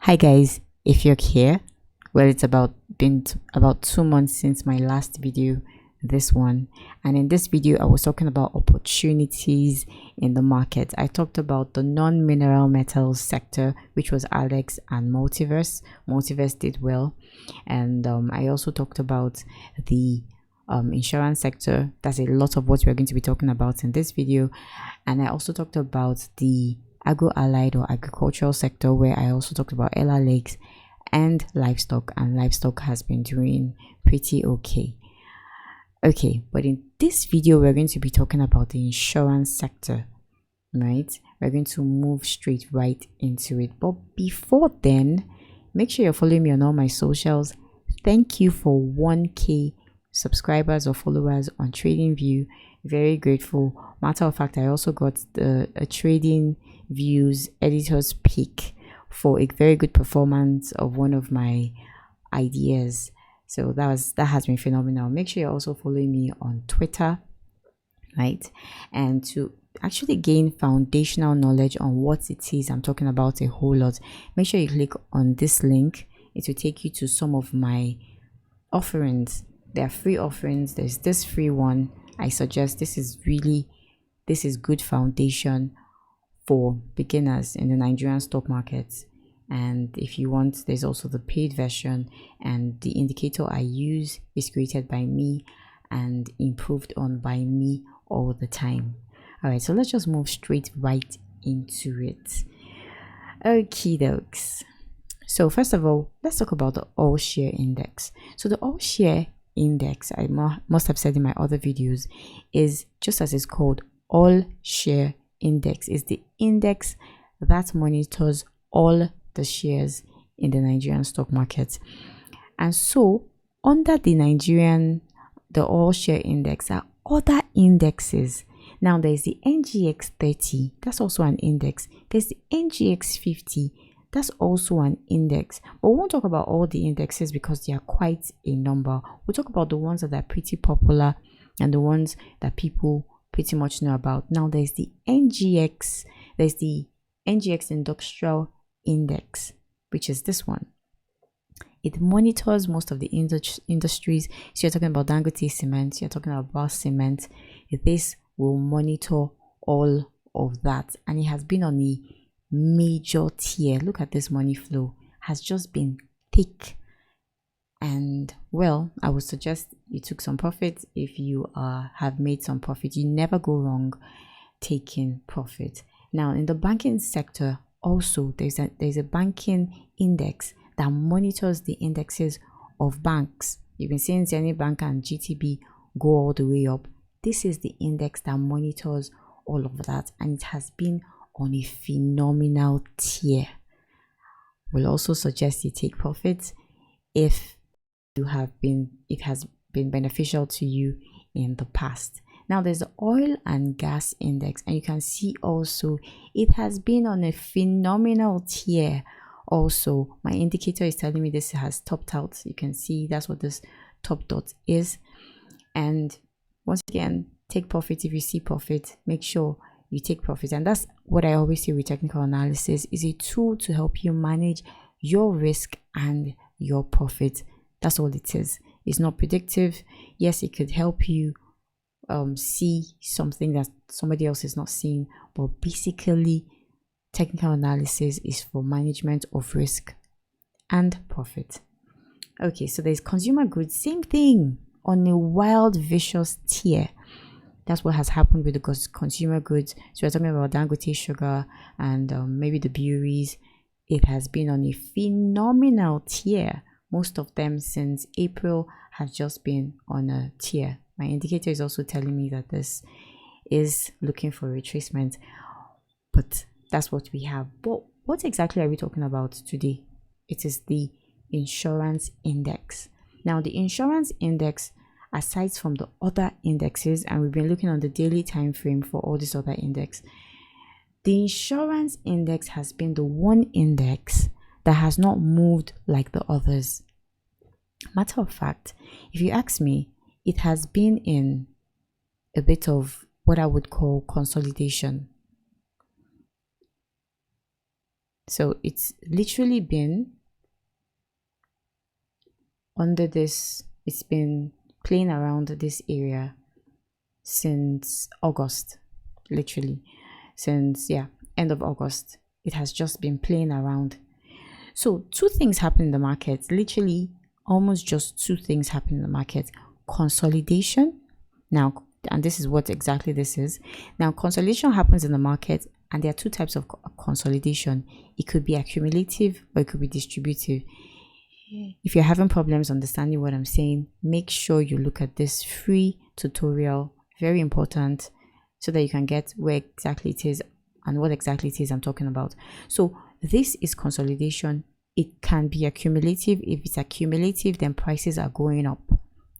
Hi guys, Ifiok here. Well, it's been about 2 months since my last video, this one, and in this video I was talking about opportunities in the market. I talked about the non-mineral metals sector, which was Alex and Multiverse. Multiverse did well, and I also talked about the insurance sector. That's a lot of what we're going to be talking about in this video, and I also talked about the agro-allied or agricultural sector, where I also talked about LASACO and livestock, and livestock has been doing pretty okay. But in this video we're going to be talking about the insurance sector, right? We're going to move straight right into it, but before then, make sure you're following me on all my socials. Thank you for 1k subscribers or followers on TradingView. Very grateful. Matter of fact, I also got a Trading Views editor's pick for a very good performance of one of my ideas. So that has been phenomenal. Make sure you're also following me on Twitter, right? And to actually gain foundational knowledge on what it is I'm talking about a whole lot, make sure you click on this link. It will take you to some of my offerings. There are free offerings. There's this free one. I suggest this is good foundation for beginners in the Nigerian stock market. And if you want, there's also the paid version, and the indicator I use is created by me and improved on by me all the time. All right, so let's just move straight right into it. Okie dokes. So first of all, let's talk about the All Share Index. So the All Share Index, I must have said in my other videos, is just as it's called, All Share Index is the index that monitors all the shares in the Nigerian stock market. And so under the All Share Index are other indexes. Now there's the NGX 30, that's also an index. There's the NGX 50, that's also an index. But we won't talk about all the indexes because they are quite a number. We'll talk about the ones that are pretty popular and the ones that people pretty much know about. Now there's the NGX Industrial Index, which is this one. It monitors most of the industries. So you're talking about Dangote cement, you're talking about cement. This will monitor all of that, and it has been on a major tier. Look at this money flow, has just been thick. And well, I would suggest you took some profit. If you have made some profit, you never go wrong taking profit. Now in the banking sector also, there's a banking index that monitors the indexes of banks. You've been seeing Zenith Bank and GTB go all the way up. This is the index that monitors all of that, and it has been on a phenomenal tier. We'll also suggest you take profits if it has been beneficial to you in the past. Now there's the oil and gas index, and you can see also it has been on a phenomenal tier. Also, my indicator is telling me this has topped out. You can see that's what this top dot is. And once again, take profit if you see profit. Make sure you take profit. And that's what I always say with technical analysis, is a tool to help you manage your risk and your profit. That's all it is. It's not predictive. Yes, it could help you see something that somebody else is not seeing, but basically technical analysis is for management of risk and profit. Okay, so there's consumer goods, same thing, on a wild vicious tier. That's what has happened with the consumer goods. So we're talking about Dangote sugar and maybe the breweries. It has been on a phenomenal tier. Most of them since April have just been on a tier. My indicator is also telling me that this is looking for retracement, but that's what we have. But what exactly are we talking about today? It is the insurance index. Now the insurance index, aside from the other indexes, and we've been looking on the daily time frame for all these other index, the insurance index has been the one index that has not moved like the others. Matter of fact, if you ask me, it has been in a bit of what I would call consolidation. So it's literally been under this, it's been playing around this area since August, literally since end of August. It has just been playing around. So two things happen in the market, literally almost just two things happen in the market. Consolidation now, and this is what exactly this is. Now, consolidation happens in the market, and there are two types of consolidation. It could be accumulative or it could be distributive. If you're having problems understanding what I'm saying, make sure you look at this free tutorial, very important, so that you can get where exactly it is and what exactly it is I'm talking about. So this is consolidation. It can be accumulative. If it's accumulative, then prices are going up.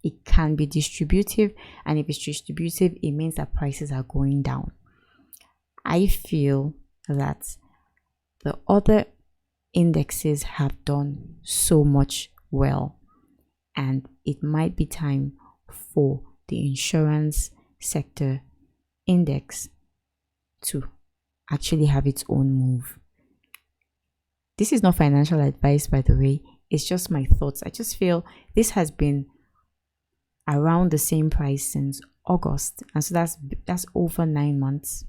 It can be distributive, and if it's distributive, it means that prices are going down. I feel that the other indexes have done so much well, and it might be time for the insurance sector index to actually have its own move. This is not financial advice, by the way. It's just my thoughts. I just feel this has been around the same price since August, and so that's over 9 months,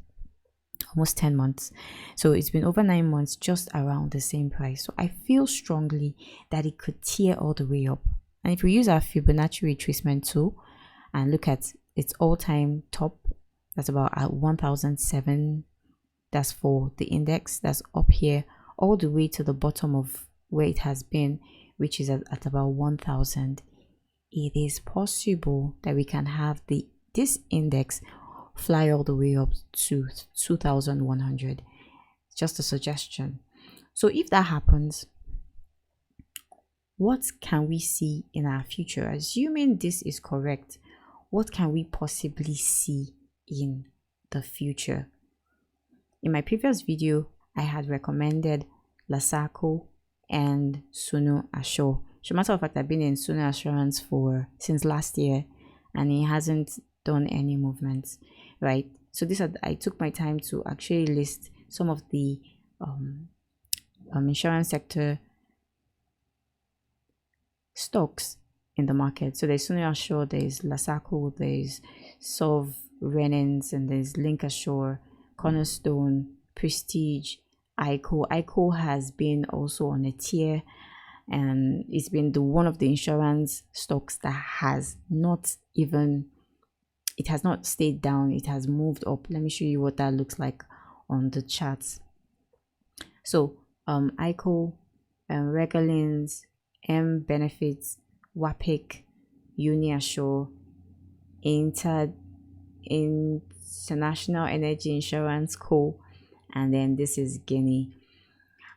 almost 10 months. So it's been over 9 months just around the same price. So I feel strongly that it could tear all the way up. And if we use our Fibonacci retracement tool and look at its all-time top, that's about at 1007. That's for the index. That's up here all the way to the bottom of where it has been, which is at about 1000. It is possible that we can have this index fly all the way up to 2100. Just a suggestion. So if that happens, what can we see in our future? Assuming this is correct, what can we possibly see in the future? In my previous video, I had recommended LASACO and SUNU Assurances. As a matter of fact, I've been in SUNU Assurance since last year, and it hasn't done any movements, right? So I took my time to actually list some of the insurance sector stocks in the market. So there's SUNU Assurances, there's LASACO, there's Sovereigns, and there's LinkTr, Cornerstone, Prestige, AIICO. AIICO has been also on a tier, and it's been one of the insurance stocks that has not stayed down. It has moved up. Let me show you what that looks like on the charts. So AIICO, Regalins, M Benefits, WAPIC, UniAssure, International Energy Insurance Co., and then this is Guinea.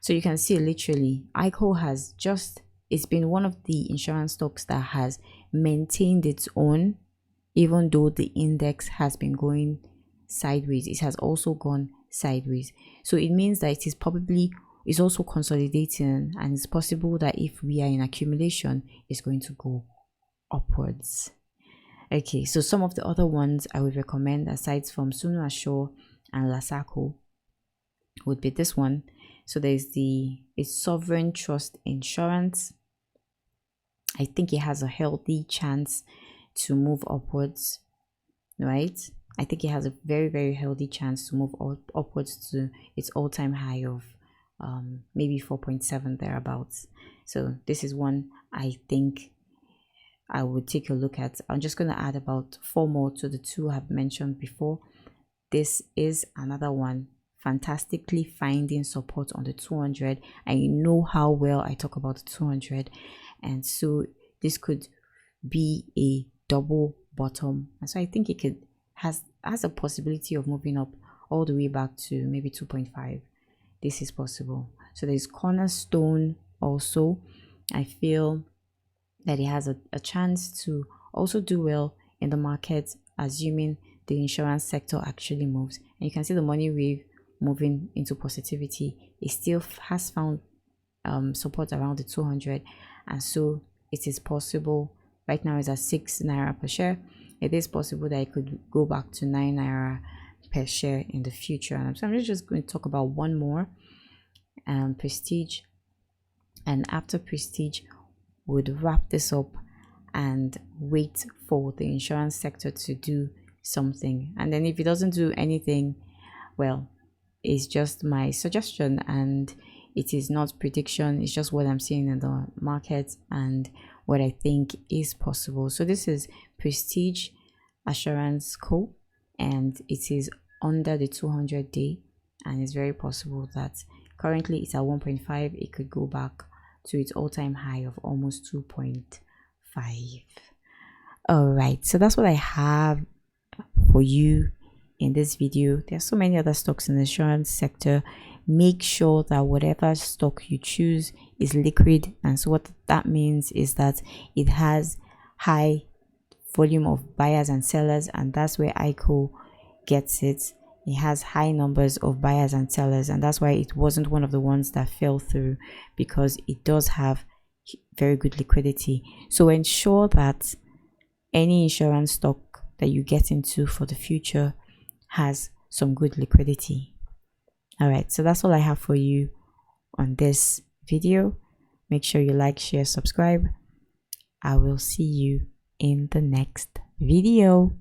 So you can see literally AIICO it's been one of the insurance stocks that has maintained its own, even though the index has been going sideways. It has also gone sideways. So it means that it's also consolidating, and it's possible that if we are in accumulation, it's going to go upwards. Okay, so some of the other ones I would recommend, aside from SUNU Assurances and LASACO, would be this one. So there's it's Sovereign Trust Insurance. I think it has a healthy chance to move upwards, right? I think it has a very, very healthy chance to move upwards to its all-time high of maybe 4.7 thereabouts. So this is one I think I would take a look at. I'm just going to add about 4 more to the 2 I've mentioned before. This is another one, fantastically finding support on the 200. I know how well I talk about the 200, and so this could be a double bottom, and so I think it has a possibility of moving up all the way back to maybe 2.5. This is possible. So there's Cornerstone also. I feel that it has a chance to also do well in the market, assuming the insurance sector actually moves. And you can see the money wave moving into positivity. It still has found support around the 200, and so it is possible. Right now it's at 6 naira per share. It is possible that it could go back to 9 naira per share in the future. And so I'm just going to talk about one more, Prestige, and after Prestige would wrap this up and wait for the insurance sector to do something. And then if it doesn't do anything, well, it's just my suggestion and it is not prediction. It's just what I'm seeing in the market and what I think is possible. So this is Prestige Assurance Co, and it is under the 200-day, and it's very possible that currently it's at 1.5. It could go back to its all-time high of almost 2.5. All right, so that's what I have for you in this video. There's so many other stocks in the insurance sector. Make sure that whatever stock you choose is liquid, and so what that means is that it has high volume of buyers and sellers, and that's where AIICO gets it. It has high numbers of buyers and sellers, and that's why it wasn't one of the ones that fell through, because it does have very good liquidity. So ensure that any insurance stock that you get into for the future has some good liquidity. All right, so that's all I have for you on this video. Make sure you like, share, subscribe. I will see you in the next video.